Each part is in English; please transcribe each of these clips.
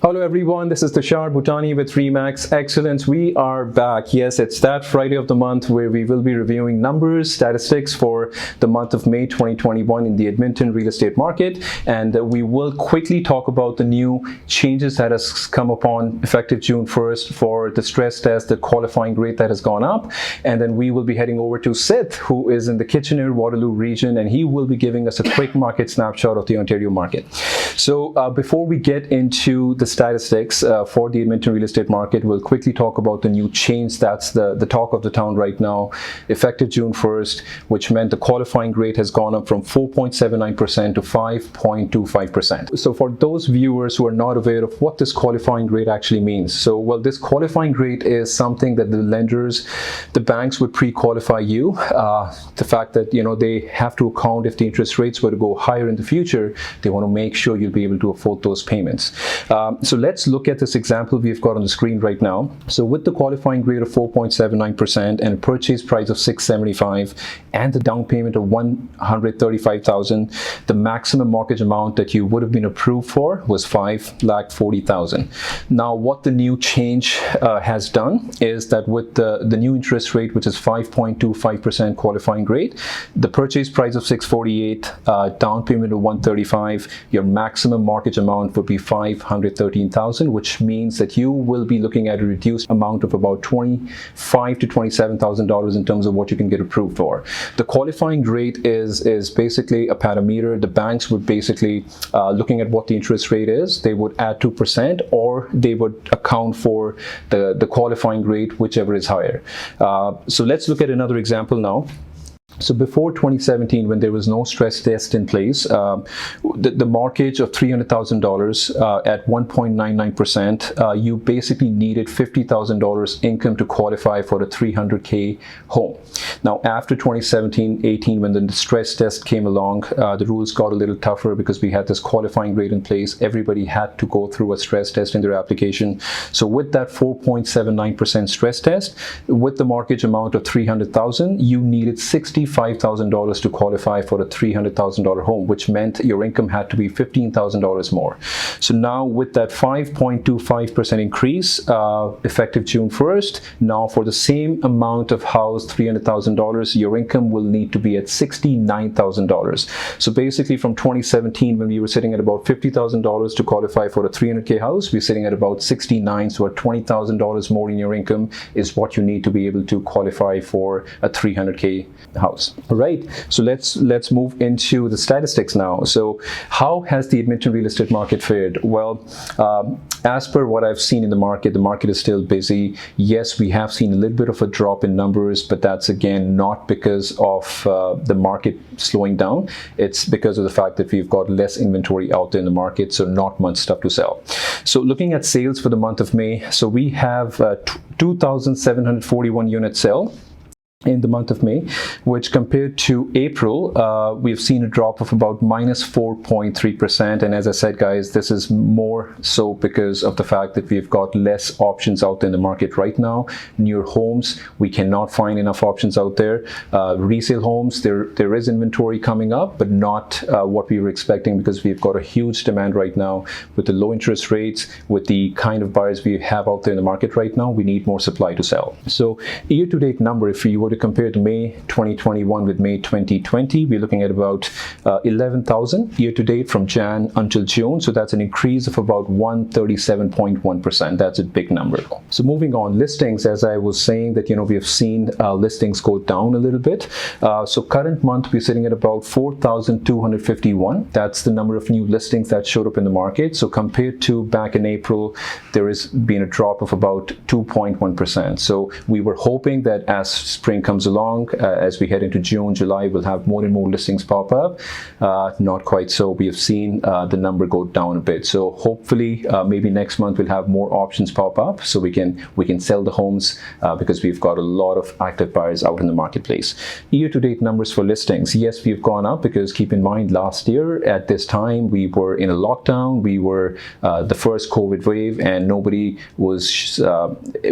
Hello everyone, this is Tushar Bhutani with Remax Excellence. We are back. Yes, it's that Friday of the month where we will be reviewing numbers, statistics for the month of May 2021 in the Edmonton real estate market, and we will quickly talk about the new changes that has come upon effective June 1st for the stress test, the qualifying rate that has gone up, and then we will be heading over to Sid, who is in the Kitchener-Waterloo region, and he will be giving us a quick market snapshot of the Ontario market. So before we get into the statistics for the Edmonton real estate market, we'll quickly talk about the new change that's the talk of the town right now, effective June 1st, which meant the qualifying rate has gone up from 4.79% to 5.25%. So for those viewers who are not aware of what this qualifying rate actually means, so well, this qualifying rate is something that the lenders, the banks would pre-qualify you. The fact that, you know, they have to account if the interest rates were to go higher in the future, they want to make sure you'll be able to afford those payments. So let's look at this example we've got on the screen right now. So with the qualifying rate of 4.79% and a purchase price of $675 and the down payment of $135,000, the maximum mortgage amount that you would have been approved for was $540,000. Now, what the new change has done is that with the new interest rate, which is 5.25% qualifying rate, the purchase price of $648, down payment of $135, your maximum mortgage amount would be $513,000, which means that you will be looking at a reduced amount of about $25,000 to $27,000 in terms of what you can get approved for. The qualifying rate is basically a parameter. The banks would basically, looking at what the interest rate is, they would add 2% or they would account for the qualifying rate, whichever is higher. So let's look at another example now. So before 2017, when there was no stress test in place, the mortgage of $300,000 at 1.99%, you basically needed $50,000 income to qualify for a $300K home. Now, after 2017-18, when the stress test came along, the rules got a little tougher because we had this qualifying rate in place. Everybody had to go through a stress test in their application. So with that 4.79% stress test, with the mortgage amount of $300,000, you needed $65,000 to qualify for a $300,000 home, which meant your income had to be $15,000 more. So now with that 5.25% increase, effective June 1st, now for the same amount of house, $300,000, your income will need to be at $69,000. So basically from 2017, when we were sitting at about $50,000 to qualify for a $300K house, we're sitting at about $69,000, so at $20,000 more in your income is what you need to be able to qualify for a $300K house. All right, so let's move into the statistics now. So how has the Edmonton real estate market fared? Well, as per what I've seen in the market is still busy. Yes, we have seen a little bit of a drop in numbers, but that's again not because of the market slowing down. It's because of the fact that we've got less inventory out there in the market, so not much stuff to sell. So looking at sales for the month of May, so we have 2,741 units sell in the month of May, which compared to April, we've seen a drop of about minus 4.3%. And as I said, guys, this is more so because of the fact that we've got less options out there in the market right now. Newer homes, we cannot find enough options out there. Resale homes, there is inventory coming up, but not what we were expecting, because we've got a huge demand right now with the low interest rates, with the kind of buyers we have out there in the market right now. We need more supply to sell. So year-to-date number, if you were to compare to May 2021 with May 2020, we're looking at about 11,000 year-to-date from Jan until June. So that's an increase of about 137.1%. That's a big number. So moving on, listings, as I was saying that, you know, we have seen listings go down a little bit. So current month, we're sitting at about 4,251. That's the number of new listings that showed up in the market. So compared to back in April, there has been a drop of about 2.1%. So we were hoping that as spring comes along, as we head into June, July, we'll have more and more listings pop up. Not quite so. We have seen the number go down a bit. So hopefully, maybe next month we'll have more options pop up, so we can sell the homes because we've got a lot of active buyers out in the marketplace. Year-to-date numbers for listings, yes, we've gone up because keep in mind last year at this time we were in a lockdown. We were the first COVID wave, and nobody was.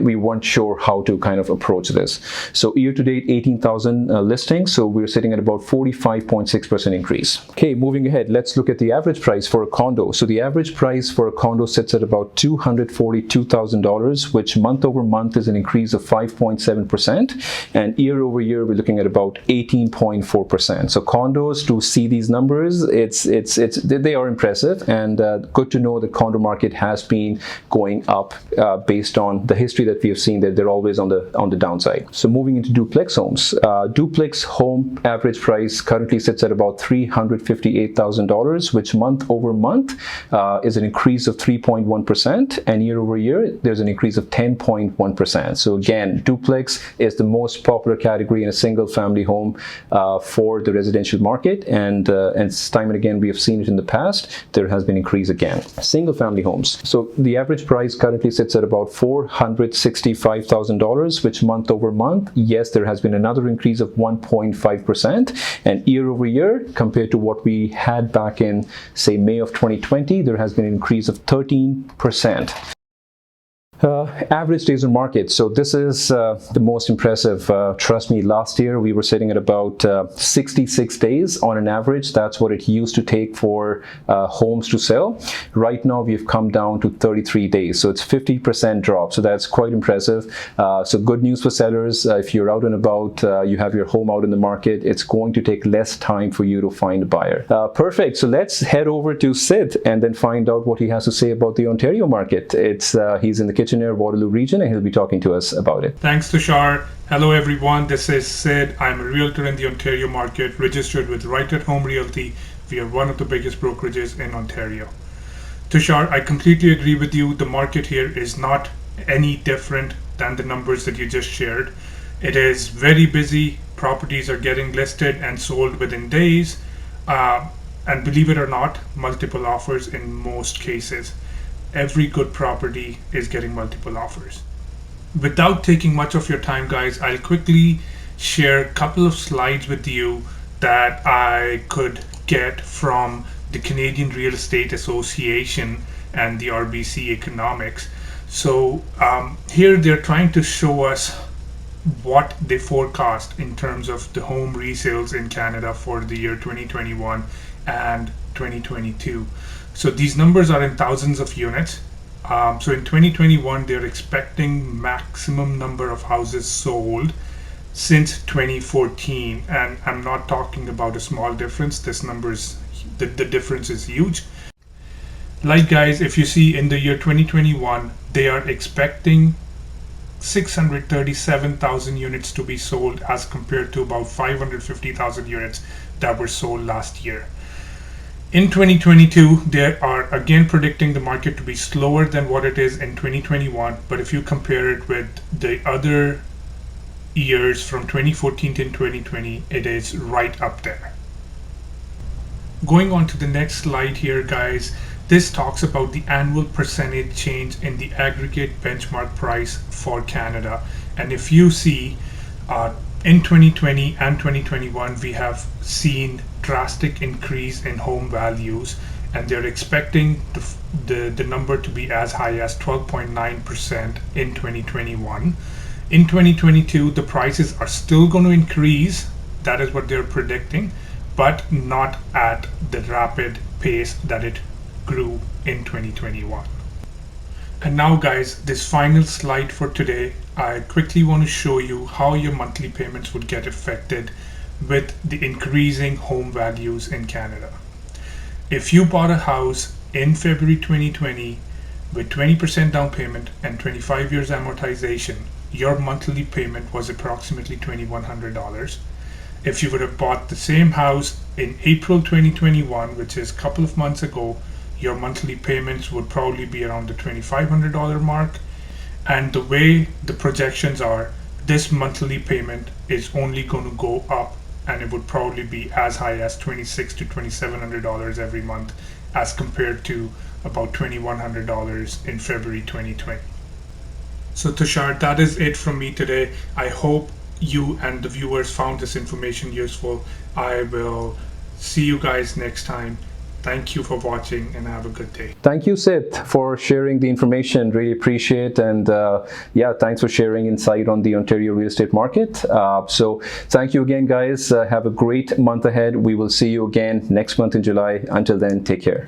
We weren't sure how to kind of approach this. So year to date 18,000 listings, so we're sitting at about 45.6% increase. Okay, moving ahead, let's look at the average price for a condo. So the average price for a condo sits at about $242,000, which month over month is an increase of 5.7%, and year over year we're looking at about 18.4%. So condos, to see these numbers, they are impressive, and good to know the condo market has been going up based on the history that we have seen, that they're always on the downside. So moving into duplex homes, duplex home average price currently sits at about $358,000, which month over month is an increase of 3.1%, and year over year there's an increase of 10.1%. So again, duplex is the most popular category in a single family home for the residential market, and time and again we have seen it in the past. There has been increase again. Single family homes, so the average price currently sits at about $465,000, which month over month, yes, there has been another increase of 1.5%, and year over year, compared to what we had back in, say, May of 2020, there has been an increase of 13%. Average days on market. So this is the most impressive. Trust me, last year we were sitting at about 66 days on an average. That's what it used to take for homes to sell. Right now we've come down to 33 days. So it's 50% drop. So that's quite impressive. So good news for sellers. If you're out and about, you have your home out in the market, it's going to take less time for you to find a buyer. Perfect. So let's head over to Sid and then find out what he has to say about the Ontario market. He's in the Kitchener-Waterloo region, and he'll be talking to us about it. Thanks, Tushar. Hello, everyone. This is Sid. I'm a realtor in the Ontario market, registered with Right at Home Realty. We are one of the biggest brokerages in Ontario. Tushar, I completely agree with you. The market here is not any different than the numbers that you just shared. It is very busy. Properties are getting listed and sold within days. And believe it or not, multiple offers in most cases. Every good property is getting multiple offers. Without taking much of your time, guys, I'll quickly share a couple of slides with you that I could get from the Canadian Real Estate Association and the RBC Economics. So here they're trying to show us what they forecast in terms of the home resales in Canada for the year 2021 and 2022. So these numbers are in thousands of units. So in 2021, they're expecting maximum number of houses sold since 2014. And I'm not talking about a small difference. This number's, the difference is huge. Like, guys, if you see in the year 2021, they are expecting 637,000 units to be sold as compared to about 550,000 units that were sold last year. In 2022, they are again predicting the market to be slower than what it is in 2021, but if you compare it with the other years from 2014 to 2020, it is right up there. Going on to the next slide here, guys, this talks about the annual percentage change in the aggregate benchmark price for Canada. And if you see, in 2020 and 2021, we have seen drastic increase in home values, and they're expecting the number to be as high as 12.9% in 2021. In 2022, the prices are still going to increase. That is what they're predicting, but not at the rapid pace that it grew in 2021. And now, guys, this final slide for today, I quickly want to show you how your monthly payments would get affected with the increasing home values in Canada. If you bought a house in February 2020 with 20% down payment and 25 years amortization, your monthly payment was approximately $2,100. If you would have bought the same house in April 2021, which is a couple of months ago, your monthly payments would probably be around the $2,500 mark. And the way the projections are, this monthly payment is only going to go up, and it would probably be as high as $2,600 to $2,700 every month, as compared to about $2,100 in February 2020. So Tushar, that is it from me today. I hope you and the viewers found this information useful. I will see you guys next time. Thank you for watching and have a good day. Thank you, Sid, for sharing the information. Really appreciate, and yeah, thanks for sharing insight on the Ontario real estate market. So thank you again, guys. Have a great month ahead. We will see you again next month in July. Until then, take care.